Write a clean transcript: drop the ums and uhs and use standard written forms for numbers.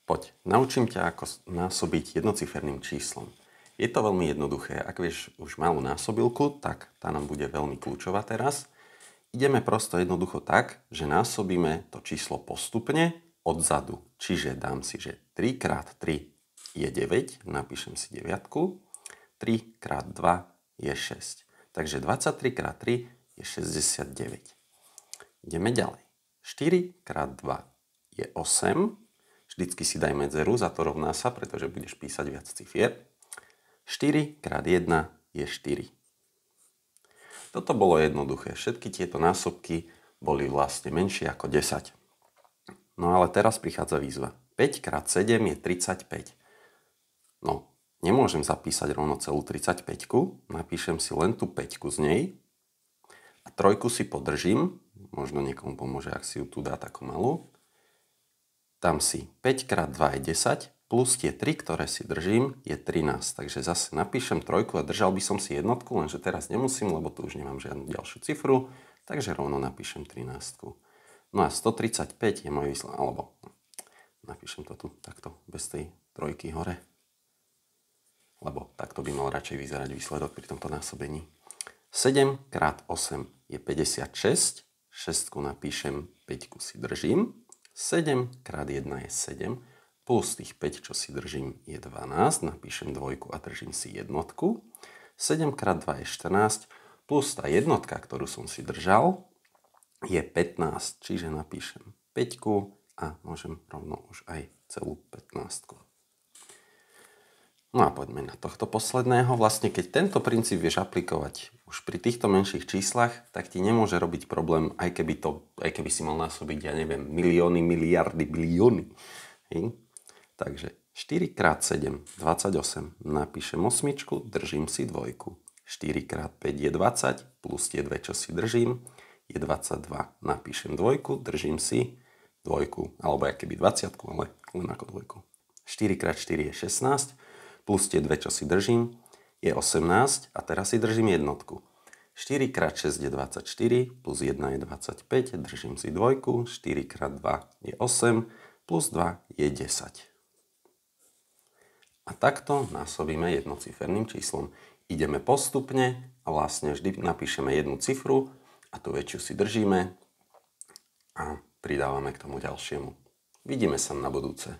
Poď, naučím ťa, ako násobiť jednociferným číslom. Je to veľmi jednoduché. Ak vieš už malú násobilku, tak tá nám bude veľmi kľúčová teraz. Ideme prosto jednoducho tak, že násobíme to číslo postupne odzadu. Čiže dám si, že 3 x 3 je 9, napíšem si 9. 3 x 2 je 6. Takže 23 x 3 je 69. Ideme ďalej. 4 x 2 je 8. Vždycky si daj medzeru, za to rovná sa, pretože budeš písať viac cifier. 4 x 1 je 4. Toto bolo jednoduché. Všetky tieto násobky boli vlastne menšie ako 10. No ale teraz prichádza výzva. 5 x 7 je 35. No, nemôžem zapísať rovno celú 35. Napíšem si len tú 5 z nej. A 3 si podržím. Možno niekomu pomôže, ak si ju tu dá takú malú. Dám si 5 x 2 je 10. Plus tie 3, ktoré si držím, je 13. Takže zase napíšem 3 a držal by som si jednotku, lenže teraz nemusím, lebo tu už nemám žiadnu ďalšiu cifru. Takže rovno napíšem 13. No a 135 je môj výsledok, alebo napíšem to tu takto, bez tej trojky hore. Lebo takto by mal radšej vyzerať výsledok pri tomto násobení. 7 x 8 je 56. 6 napíšem, 5 si držím. 7 x 1 je 7. Plus tých 5, čo si držím, je 12. Napíšem 2 a držím si jednotku. 7 x 2 je 14. Plus tá jednotka, ktorú som si držal, je 15. Čiže napíšem 5 a môžem rovno už aj celú 15. No a poďme na tohto posledného. Vlastne, keď tento princíp vieš aplikovať už pri týchto menších číslach, tak ti nemôže robiť problém, aj keby si mal násobiť, ja neviem, milióny, miliardy, bilióny. Hej? Takže 4 x 7, 28, napíšem 8, držím si 2. 4 x 5 je 20, plus tie 2, čo si držím, je 22. Napíšem 2, držím si 2, alebo keby 20, ale len ako 2. 4 x 4 je 16, plus tie 2, čo si držím, je 18 a teraz si držím jednotku. 4 x 6 je 24, plus 1 je 25, držím si 2, 4 x 2 je 8, plus 2 je 10. A takto násobíme jednociferným číslom. Ideme postupne a vlastne vždy napíšeme jednu cifru a tú väčšiu si držíme a pridávame k tomu ďalšiemu. Vidíme sa na budúce.